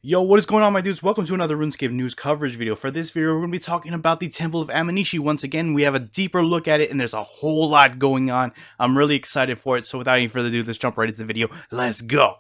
Yo, what is going on, my dudes? Welcome to another RuneScape news coverage video. For this video, we're going to be talking about the Temple of Aminishi. Once again, we have a deeper look at it, and there's a whole lot going on. I'm really excited for it, so without any further ado, let's jump right into the video. Let's go!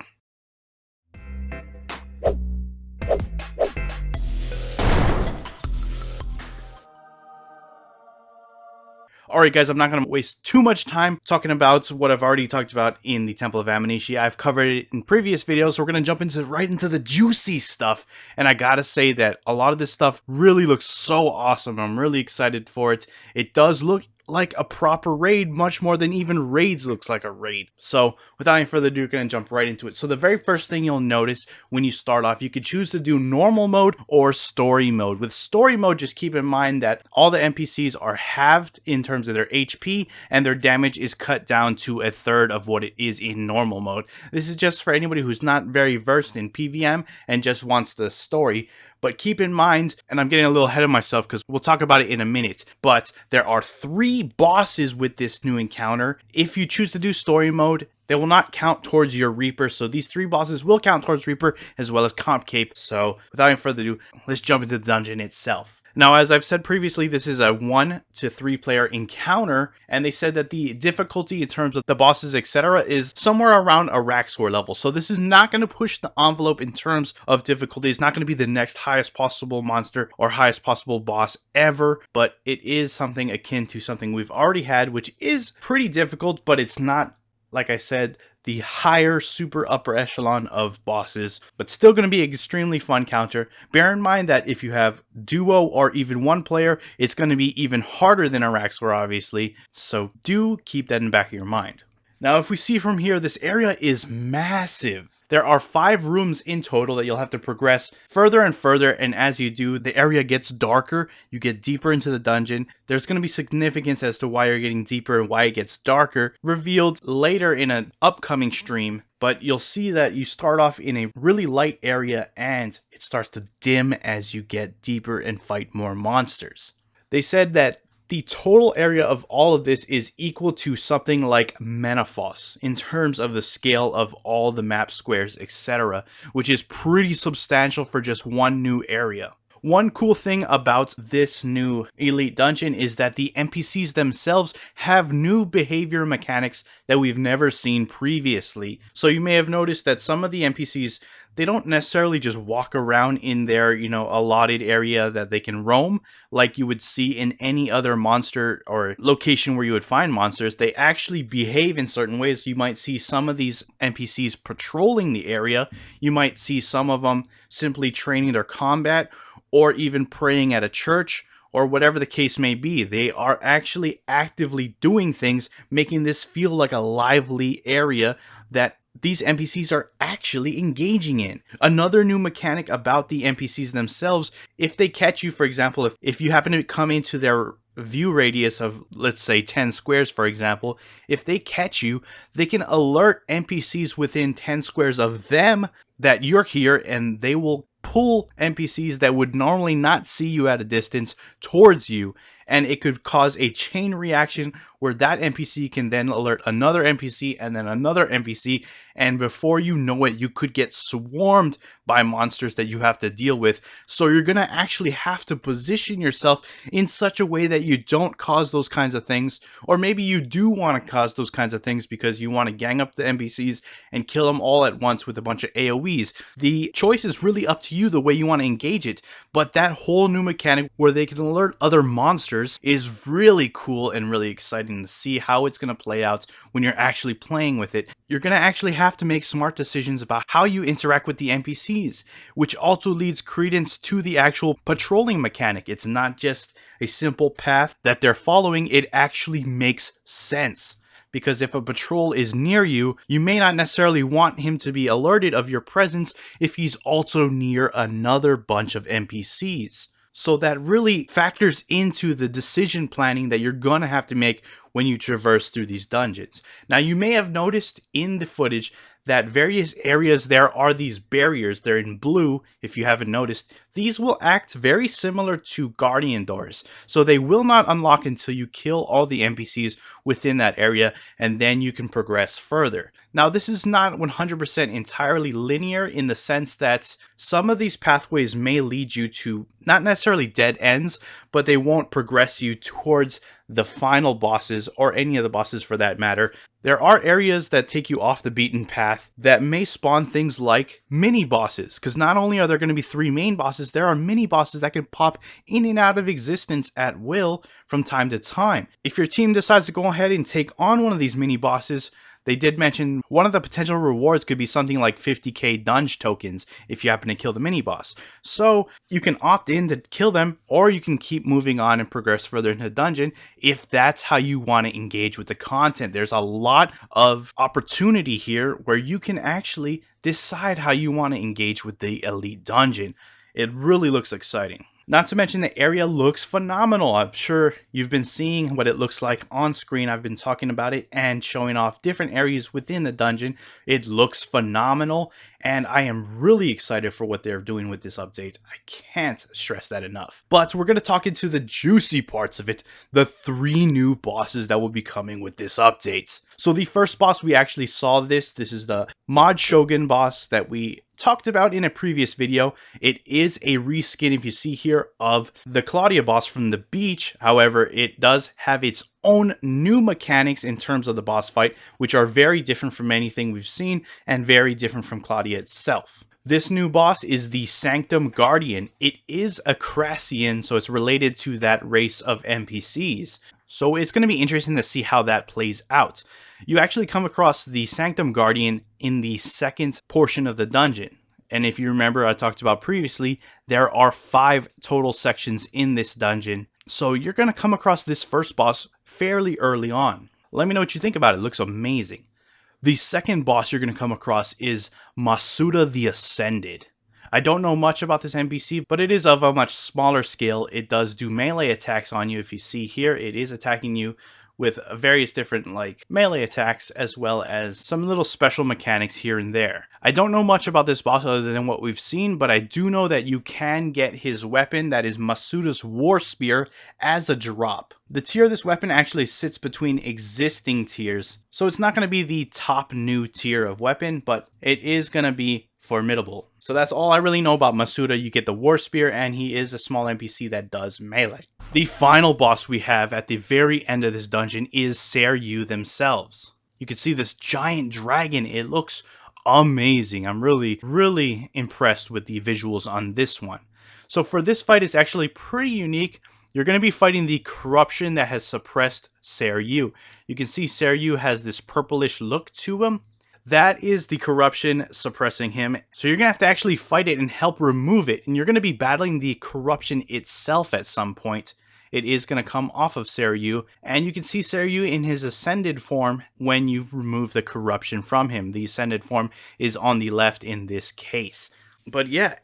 Alright guys, I'm not going to waste too much time talking about what I've already talked about in the Temple of Aminishi. I've covered it in previous videos, so we're going to jump right into the juicy stuff. And I gotta say that a lot of this stuff really looks so awesome. I'm really excited for it. It does look like a proper raid, much more than even raids looks like a raid. So without any further ado, we're going to jump right into it. So the very first thing you'll notice when you start off, you could choose to do normal mode or story mode. With story mode, just keep in mind that all the NPCs are halved in terms of their HP, and their damage is cut down to a third of what it is in normal mode. This is just for anybody who's not very versed in PvM and just wants the story. But keep in mind, and I'm getting a little ahead of myself because we'll talk about it in a minute, but there are 3 bosses with this new encounter. If you choose to do story mode, they will not count towards your Reaper, so these 3 bosses will count towards Reaper as well as Comp Cape. So without any further ado, let's jump into the dungeon itself. Now, as I've said previously, this is a 1 to 3 player encounter, and they said that the difficulty in terms of the bosses, etc., is somewhere around a Raxor level. So this is not going to push the envelope in terms of difficulty. It's not going to be the next highest possible monster or highest possible boss ever, but it is something akin to something we've already had, which is pretty difficult, but it's not, like I said, the higher super upper echelon of bosses, but still going to be an extremely fun counter. Bear in mind that if you have duo or even 1 player, it's going to be even harder than Araxor, obviously, so do keep that in the back of your mind. Now, if we see from here, this area is massive. There are 5 rooms in total that you'll have to progress further and further, and as you do, the area gets darker, you get deeper into the dungeon. There's going to be significance as to why you're getting deeper and why it gets darker, revealed later in an upcoming stream, but you'll see that you start off in a really light area and it starts to dim as you get deeper and fight more monsters. They said that the total area of all of this is equal to something like Menafos in terms of the scale of all the map squares, etc., which is pretty substantial for just one new area. One cool thing about this new Elite Dungeon is that the NPCs themselves have new behavior mechanics that we've never seen previously. So you may have noticed that some of the NPCs, they don't necessarily just walk around in their, allotted area that they can roam like you would see in any other monster or location where you would find monsters. They actually behave in certain ways. You might see some of these NPCs patrolling the area. You might see some of them simply training their combat, or even praying at a church, or whatever the case may be. They are actually actively doing things, making this feel like a lively area that these NPCs are actually engaging in. Another new mechanic about the NPCs themselves, if they catch you, for example, if you happen to come into their view radius of, let's say, 10 squares, for example, if they catch you, they can alert NPCs within 10 squares of them that you're here, and they will pull NPCs that would normally not see you at a distance towards you, and it could cause a chain reaction where that NPC can then alert another NPC and then another NPC, and before you know it, you could get swarmed by monsters that you have to deal with. So you're going to actually have to position yourself in such a way that you don't cause those kinds of things, or maybe you do want to cause those kinds of things because you want to gang up the NPCs and kill them all at once with a bunch of AoEs. The choice is really up to you the way you want to engage it, but that whole new mechanic where they can alert other monsters is really cool and really exciting to see how it's going to play out when you're actually playing with it. You're going to actually have to make smart decisions about how you interact with the NPCs, which also leads credence to the actual patrolling mechanic. It's not just a simple path that they're following, it actually makes sense. Because if a patrol is near you, you may not necessarily want him to be alerted of your presence if he's also near another bunch of NPCs. So that really factors into the decision planning that you're going to have to make when you traverse through these dungeons. Now, you may have noticed in the footage that various areas there are these barriers. They're in blue, if you haven't noticed. These will act very similar to Guardian doors. So they will not unlock until you kill all the NPCs within that area, and then you can progress further. Now, this is not 100% entirely linear in the sense that some of these pathways may lead you to not necessarily dead ends, but they won't progress you towards the final bosses, or any of the bosses for that matter. There are areas that take you off the beaten path that may spawn things like mini bosses, because not only are there going to be 3 main bosses, there are mini bosses that can pop in and out of existence at will from time to time. If your team decides to go ahead and take on one of these mini bosses, they did mention one of the potential rewards could be something like 50k dunge tokens if you happen to kill the mini boss. So you can opt in to kill them, or you can keep moving on and progress further into the dungeon if that's how you want to engage with the content. There's a lot of opportunity here where you can actually decide how you want to engage with the elite dungeon. It really looks exciting. Not to mention the area looks phenomenal. I'm sure you've been seeing what it looks like on screen. I've been talking about it and showing off different areas within the dungeon. It looks phenomenal, and I am really excited for what they're doing with this update. I can't stress that enough. But we're going to talk into the juicy parts of it, the 3 new bosses that will be coming with this update. So the first boss we actually saw this is the Mod Shogun boss that we talked about in a previous video. It is a reskin, if you see here, of the Claudia boss from the beach. However, it does have its own new mechanics in terms of the boss fight, which are very different from anything we've seen and very different from Claudia itself. This new boss is the Sanctum Guardian. It is a Crassian, so it's related to that race of NPCs. So it's going to be interesting to see how that plays out. You actually come across the Sanctum Guardian in the second portion of the dungeon. And if you remember, I talked about previously, there are 5 total sections in this dungeon. So you're going to come across this first boss fairly early on. Let me know what you think about it. It looks amazing. The second boss you're going to come across is Masuda the Ascended. I don't know much about this NPC, but it is of a much smaller scale. It does do melee attacks on you. If you see here, it is attacking you with various different melee attacks, as well as some little special mechanics here and there. I don't know much about this boss other than what we've seen, but I do know that you can get his weapon, that is Masuda's War Spear, as a drop. The tier of this weapon actually sits between existing tiers, so it's not going to be the top new tier of weapon, but it is going to be formidable. So that's all I really know about Masuda. You get the War Spear, and he is a small NPC that does melee. The final boss we have at the very end of this dungeon is Seiryu themselves. You can see this giant dragon. It looks amazing. I'm really impressed with the visuals on this one. So for this fight, it's actually pretty unique. You're going to be fighting the corruption that has suppressed Seiryu. You can see Seiryu has this purplish look to him. That is the corruption suppressing him. So you're going to have to actually fight it and help remove it. And you're going to be battling the corruption itself at some point. It is going to come off of Seiryu. And you can see Seiryu in his ascended form when you remove the corruption from him. The ascended form is on the left in this case. But yeah,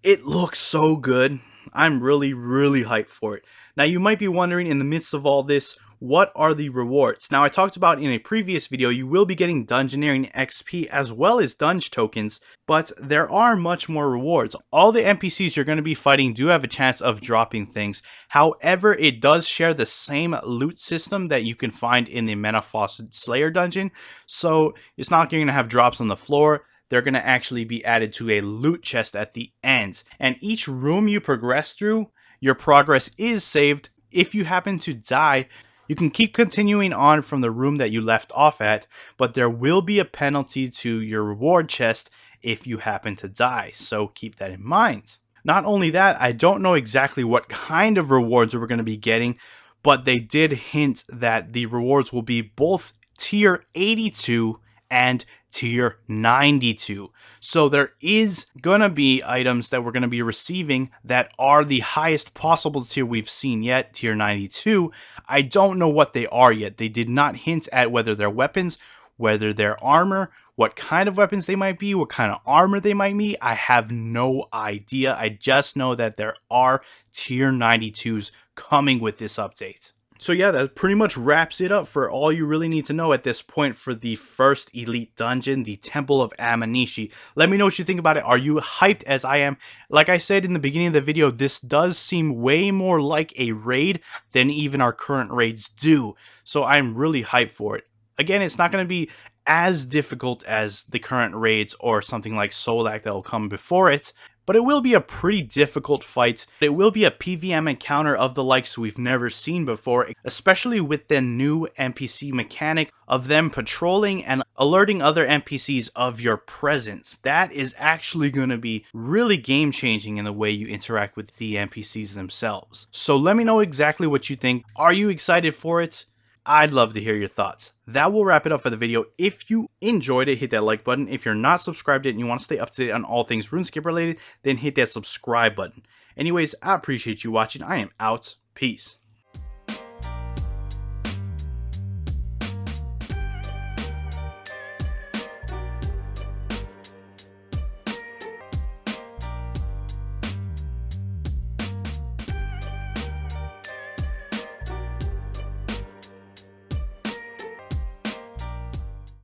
it looks so good. I'm really hyped for it. Now you might be wondering, in the midst of all this, what are the rewards? Now I talked about in a previous video, you will be getting Dungeoneering XP as well as Dunge tokens, but there are much more rewards. All the NPCs you're going to be fighting do have a chance of dropping things. However, it does share the same loot system that you can find in the Menaphos Slayer dungeon, so it's not going to have drops on the floor. They're going to actually be added to a loot chest at the end. And each room you progress through, your progress is saved. If you happen to die, you can keep continuing on from the room that you left off at, but there will be a penalty to your reward chest if you happen to die, so keep that in mind. Not only that, I don't know exactly what kind of rewards we're going to be getting, but they did hint that the rewards will be both tier 82 and tier 92. So there is gonna be items that we're gonna be receiving that are the highest possible tier we've seen yet, tier 92. I don't know what they are yet. They did not hint at whether they're weapons, whether they're armor, what kind of weapons they might be, what kind of armor they might be. I have no idea. I just know that there are tier 92s coming with this update. So yeah, that pretty much wraps it up for all you really need to know at this point for the first elite dungeon, the Temple of Aminishi. Let me know what you think about it. Are you hyped as I am? Like I said in the beginning of the video, this does seem way more like a raid than even our current raids do. So I'm really hyped for it. Again, it's not going to be as difficult as the current raids or something like Solak that will come before it, but it will be a pretty difficult fight. It will be a PvM encounter of the likes we've never seen before, especially with the new NPC mechanic of them patrolling and alerting other NPCs of your presence. That is actually going to be really game changing in the way you interact with the NPCs themselves. So let me know exactly what you think. Are you excited for it? I'd love to hear your thoughts. That will wrap it up for the video. If you enjoyed it, hit that like button. If you're not subscribed yet and you want to stay up to date on all things RuneScape related, then hit that subscribe button. Anyways, I appreciate you watching. I am out. Peace.